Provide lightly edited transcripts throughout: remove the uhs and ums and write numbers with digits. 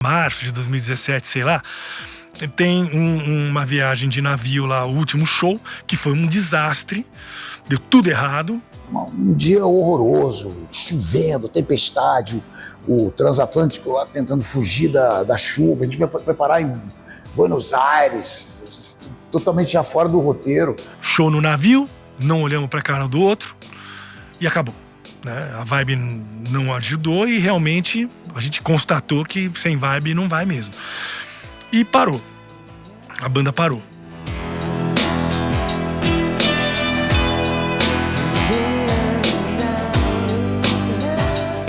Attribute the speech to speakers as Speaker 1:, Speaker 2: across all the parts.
Speaker 1: março de 2017, sei lá, tem uma viagem de navio lá, o último show, que foi um desastre, deu tudo errado.
Speaker 2: Um dia horroroso, chovendo, tempestade, o transatlântico lá tentando fugir da chuva, a gente vai parar em Buenos Aires, totalmente já fora do roteiro.
Speaker 1: Show no navio, não olhamos pra cara do outro e acabou, né? A vibe não ajudou e realmente a gente constatou que sem vibe não vai mesmo. E parou, a banda parou.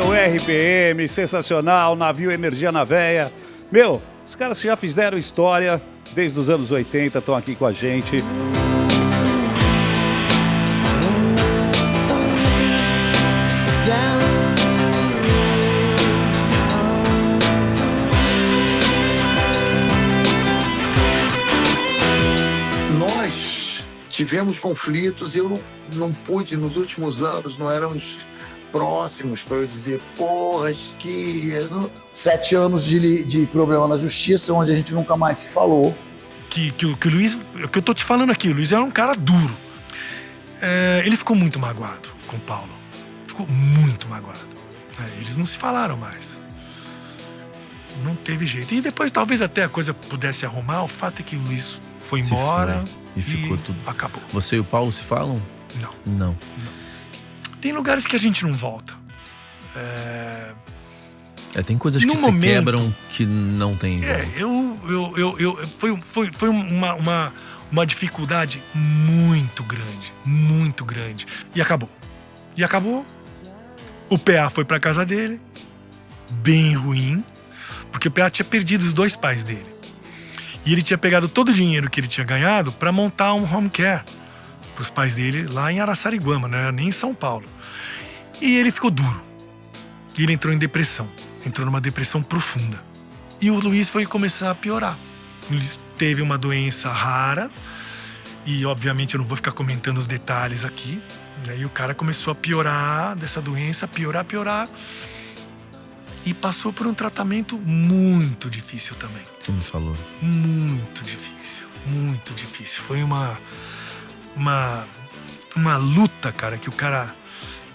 Speaker 3: O RPM, sensacional, navio Energia na Veia. Meu, os caras que já fizeram história desde os anos 80 estão aqui com a gente.
Speaker 4: Nós tivemos conflitos, eu não pude, nos últimos anos, não éramos próximos para eu dizer, porra, que...
Speaker 2: 7 anos de problema na justiça, onde a gente nunca mais se falou.
Speaker 1: Que o Luiz, o que eu tô te falando aqui, o Luiz era um cara duro. Ele ficou muito magoado com o Paulo. Ficou muito magoado. Eles não se falaram mais. Não teve jeito. E depois talvez até a coisa pudesse arrumar. O fato é que o Luiz foi embora
Speaker 5: e ficou tudo.
Speaker 1: Acabou.
Speaker 5: Você e o Paulo se falam? Não.
Speaker 1: Tem lugares que a gente não volta.
Speaker 5: Tem coisas que se quebram que não tem volta.
Speaker 1: Foi uma dificuldade muito grande. E acabou. O PA foi pra casa dele, bem ruim, porque o PA tinha perdido os 2 pais dele. E ele tinha pegado todo o dinheiro que ele tinha ganhado para montar um home care pros pais dele lá em Araçariguama, não era nem em São Paulo. E ele ficou duro. E ele entrou em depressão. Entrou numa depressão profunda. E o Luiz foi começar a piorar. Ele teve uma doença rara. E, obviamente, eu não vou ficar comentando os detalhes aqui. E o cara começou a piorar dessa doença, piorar. E passou por um tratamento muito difícil também.
Speaker 5: Você me falou.
Speaker 1: Muito difícil. Foi uma luta, cara, que o cara...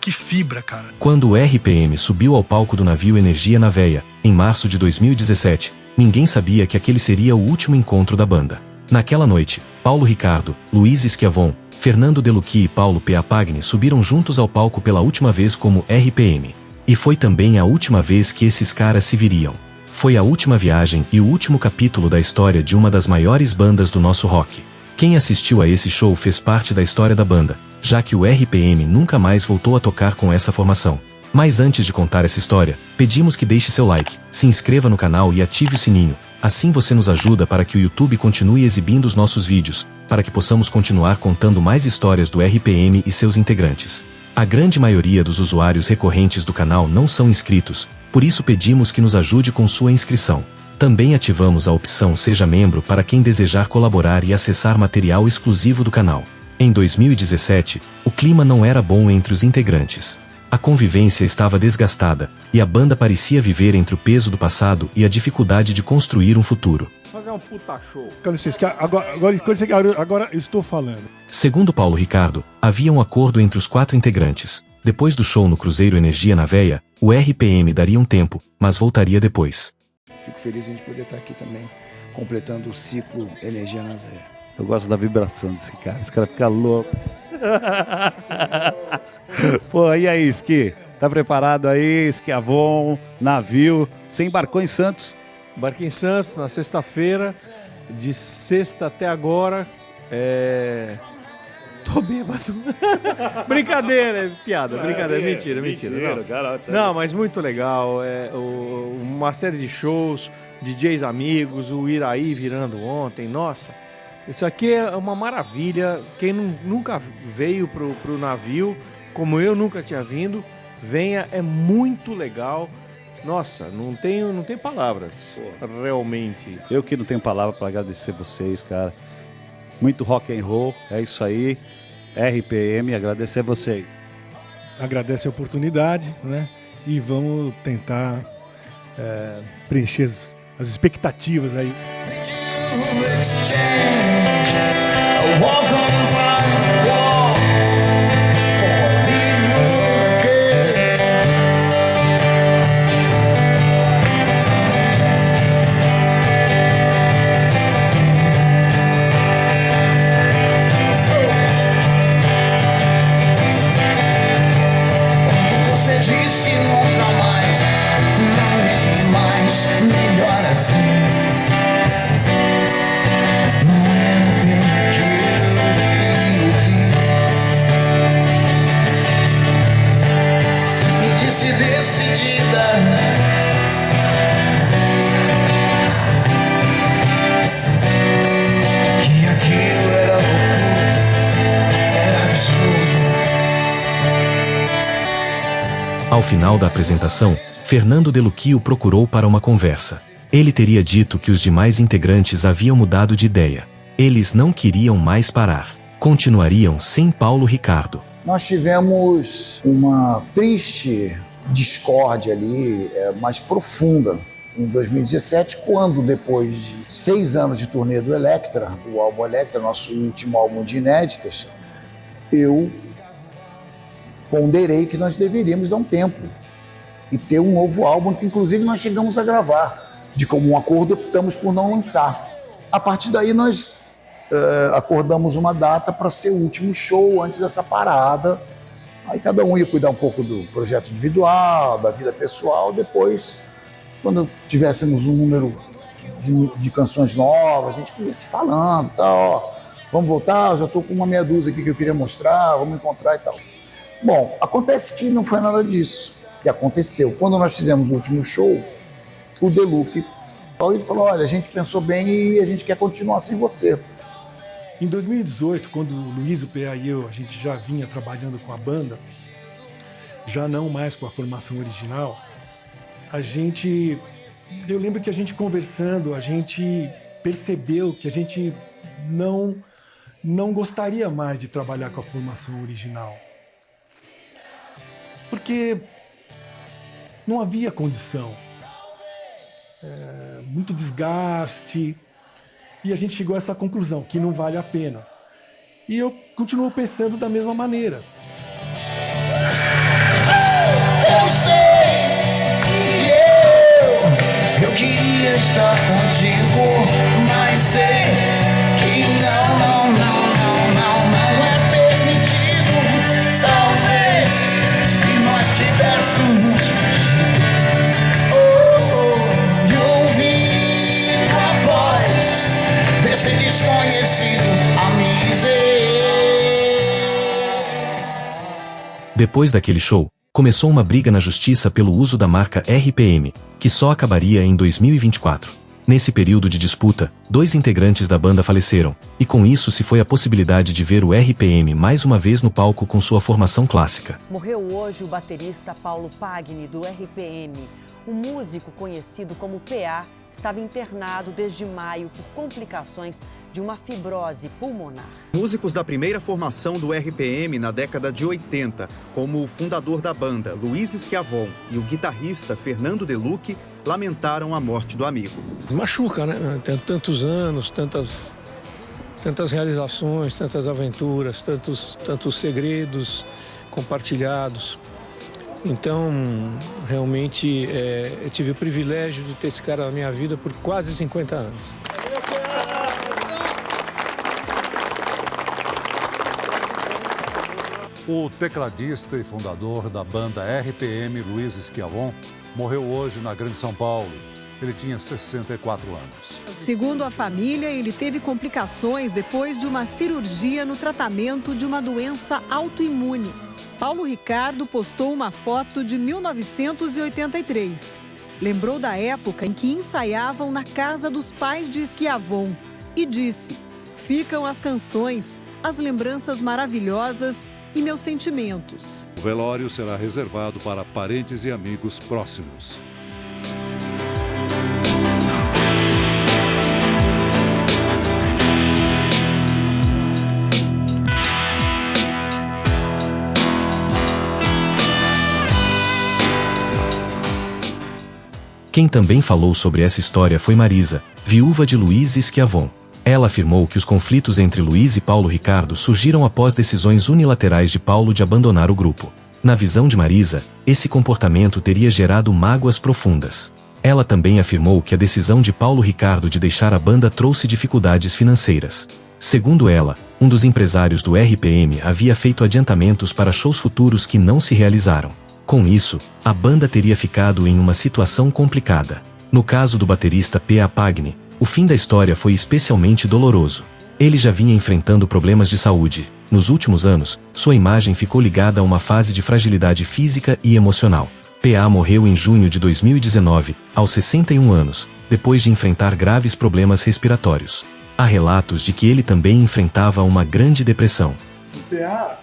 Speaker 1: Que fibra, cara.
Speaker 6: Quando o RPM subiu ao palco do navio Energia na Veia, em março de 2017, ninguém sabia que aquele seria o último encontro da banda. Naquela noite, Paulo Ricardo, Luiz Schiavon, Fernando Delucchi e Paulo P. Pagni subiram juntos ao palco pela última vez como RPM. E foi também a última vez que esses caras se viriam. Foi a última viagem e o último capítulo da história de uma das maiores bandas do nosso rock. Quem assistiu a esse show fez parte da história da banda, já que o RPM nunca mais voltou a tocar com essa formação. Mas antes de contar essa história, pedimos que deixe seu like, se inscreva no canal e ative o sininho, assim você nos ajuda para que o YouTube continue exibindo os nossos vídeos, para que possamos continuar contando mais histórias do RPM e seus integrantes. A grande maioria dos usuários recorrentes do canal não são inscritos, por isso pedimos que nos ajude com sua inscrição. Também ativamos a opção Seja Membro para quem desejar colaborar e acessar material exclusivo do canal. Em 2017, o clima não era bom entre os integrantes. A convivência estava desgastada, e a banda parecia viver entre o peso do passado e a dificuldade de construir um futuro.
Speaker 7: Fazer um puta show. Agora eu estou falando.
Speaker 6: Segundo Paulo Ricardo, havia um acordo entre os 4 integrantes. Depois do show no Cruzeiro Energia na Veia, o RPM daria um tempo, mas voltaria depois.
Speaker 2: Fico feliz de a gente poder estar aqui também, completando o ciclo Energia na Veia.
Speaker 3: Eu gosto da vibração desse cara. Esse cara fica louco. Pô, e aí, Ski? Tá preparado aí? Schiavon, navio. Você embarcou em Santos?
Speaker 7: Embarquei em Santos na sexta-feira. De sexta até agora. Tô bêbado. Brincadeira, piada. Brincadeira, mentira. Não.
Speaker 3: Cara,
Speaker 7: Não, mas muito legal. Uma série de shows, DJs amigos, o Iraí virando ontem. Nossa. Isso aqui é uma maravilha. Quem nunca veio pro navio, como eu nunca tinha vindo, venha, é muito legal. Nossa, não tem palavras, realmente.
Speaker 3: Eu que não tenho palavra para agradecer vocês, cara. Muito rock and roll, é isso aí. RPM, agradecer vocês.
Speaker 8: Agradece a oportunidade, né? E vamos tentar preencher
Speaker 1: as expectativas aí.
Speaker 6: Ao final da apresentação, Fernando De Luque o procurou para uma conversa. Ele teria dito que os demais integrantes haviam mudado de ideia. Eles não queriam mais parar. Continuariam sem Paulo Ricardo.
Speaker 2: Nós tivemos uma triste discórdia ali, mais profunda, em 2017, quando, depois de 6 anos de turnê do Elektra, do álbum Elektra, nosso último álbum de inéditas, eu ponderei que nós deveríamos dar um tempo e ter um novo álbum, que inclusive nós chegamos a gravar. De comum acordo, optamos por não lançar. A partir daí nós acordamos uma data para ser o último show antes dessa parada. Aí cada um ia cuidar um pouco do projeto individual, da vida pessoal. Depois, quando tivéssemos um número de canções novas, a gente ia se falando, tal, vamos voltar, eu já estou com uma meia dúzia aqui que eu queria mostrar, vamos encontrar e tal. Bom, acontece que não foi nada disso que aconteceu. Quando nós fizemos o último show, o De Luque, ele falou, olha, a gente pensou bem e a gente quer continuar sem você.
Speaker 1: Em 2018, quando o Luiz, o PA e eu, a gente já vinha trabalhando com a banda, já não mais com a formação original, eu lembro que a gente conversando, a gente percebeu que a gente não gostaria mais de trabalhar com a formação original. Porque não havia condição. Muito desgaste. E a gente chegou a essa conclusão, que não vale a pena. E eu continuo pensando da mesma maneira.
Speaker 8: Eu sei, eu queria estar contigo, mas sei que não é permitido. Talvez, se nós tivéssemos desconhecido a me dizer.
Speaker 6: Depois daquele show, começou uma briga na justiça pelo uso da marca RPM, que só acabaria em 2024. Nesse período de disputa, 2 integrantes da banda faleceram, e com isso se foi a possibilidade de ver o RPM mais uma vez no palco com sua formação clássica.
Speaker 9: Morreu hoje o baterista Paulo Pagni, do RPM. O músico conhecido como PA estava internado desde maio por complicações de uma fibrose pulmonar.
Speaker 10: Músicos da primeira formação do RPM na década de 80, como o fundador da banda, Luiz Schiavon, e o guitarrista Fernando De Luque, lamentaram a morte do amigo.
Speaker 7: Machuca, né? Tem tantos anos, tantas realizações, tantas aventuras, tantos segredos compartilhados. Então, realmente, eu tive o privilégio de ter esse cara na minha vida por quase 50 anos.
Speaker 3: O tecladista e fundador da banda RPM, Luiz Schiavon, morreu hoje na Grande São Paulo. Ele tinha 64 anos.
Speaker 11: Segundo a família, ele teve complicações depois de uma cirurgia no tratamento de uma doença autoimune. Paulo Ricardo postou uma foto de 1983. Lembrou da época em que ensaiavam na casa dos pais de Schiavon e disse: ficam as canções, as lembranças maravilhosas e meus sentimentos.
Speaker 3: O velório será reservado para parentes e amigos próximos.
Speaker 6: Quem também falou sobre essa história foi Marisa, viúva de Luiz Schiavon. Ela afirmou que os conflitos entre Luiz e Paulo Ricardo surgiram após decisões unilaterais de Paulo de abandonar o grupo. Na visão de Marisa, esse comportamento teria gerado mágoas profundas. Ela também afirmou que a decisão de Paulo Ricardo de deixar a banda trouxe dificuldades financeiras. Segundo ela, um dos empresários do RPM havia feito adiantamentos para shows futuros que não se realizaram. Com isso, a banda teria ficado em uma situação complicada. No caso do baterista P.A. Pagni, o fim da história foi especialmente doloroso. Ele já vinha enfrentando problemas de saúde. Nos últimos anos, sua imagem ficou ligada a uma fase de fragilidade física e emocional. P.A. morreu em junho de 2019, aos 61 anos, depois de enfrentar graves problemas respiratórios. Há relatos de que ele também enfrentava uma grande depressão.
Speaker 12: O P.A.,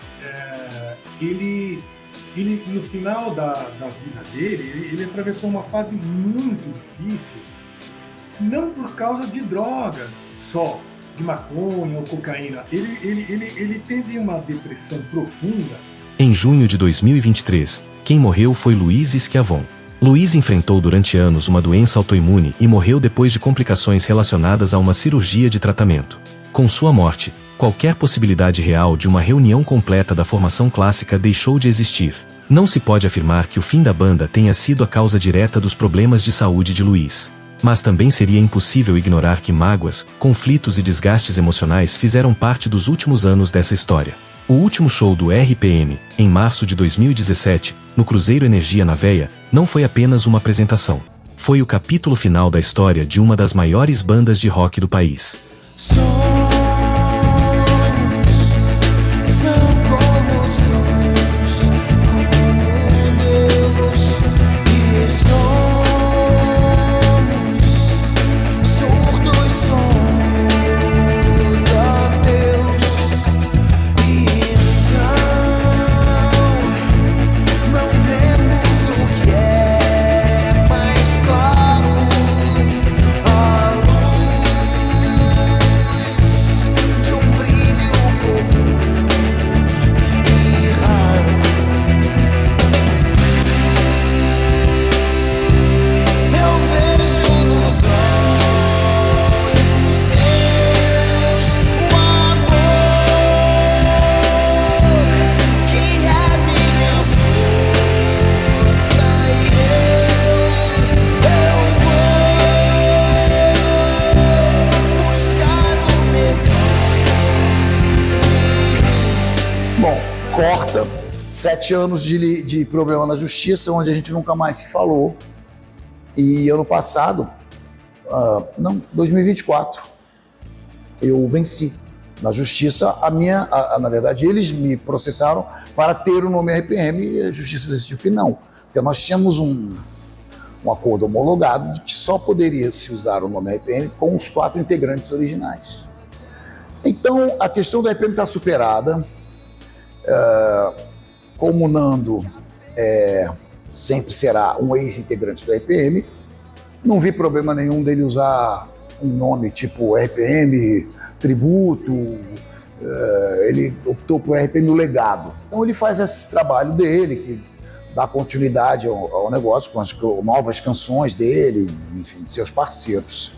Speaker 12: ele no final da vida dele, ele atravessou uma fase muito difícil, não por causa de drogas só, de maconha ou cocaína. Ele teve uma depressão profunda.
Speaker 6: Em junho de 2023, quem morreu foi Luiz Schiavon. Luiz enfrentou durante anos uma doença autoimune e morreu depois de complicações relacionadas a uma cirurgia de tratamento. Com sua morte, qualquer possibilidade real de uma reunião completa da formação clássica deixou de existir. Não se pode afirmar que o fim da banda tenha sido a causa direta dos problemas de saúde de Luiz. Mas também seria impossível ignorar que mágoas, conflitos e desgastes emocionais fizeram parte dos últimos anos dessa história. O último show do RPM, em março de 2017, no Cruzeiro Energia na Veia, não foi apenas uma apresentação. Foi o capítulo final da história de uma das maiores bandas de rock do país.
Speaker 2: Bom, corta 7 anos de problema na justiça, onde a gente nunca mais se falou. E ano passado, 2024, eu venci na justiça. Na verdade, eles me processaram para ter o nome RPM e a justiça decidiu que não. Porque nós tínhamos um acordo homologado de que só poderia se usar o nome RPM com os 4 integrantes originais. Então, a questão do RPM está superada. Como o Nando sempre será um ex-integrante do RPM, não vi problema nenhum dele usar um nome tipo RPM Tributo. Ele optou por RPM O Legado. Então ele faz esse trabalho dele, que dá continuidade ao negócio com as novas canções dele, enfim, de seus parceiros.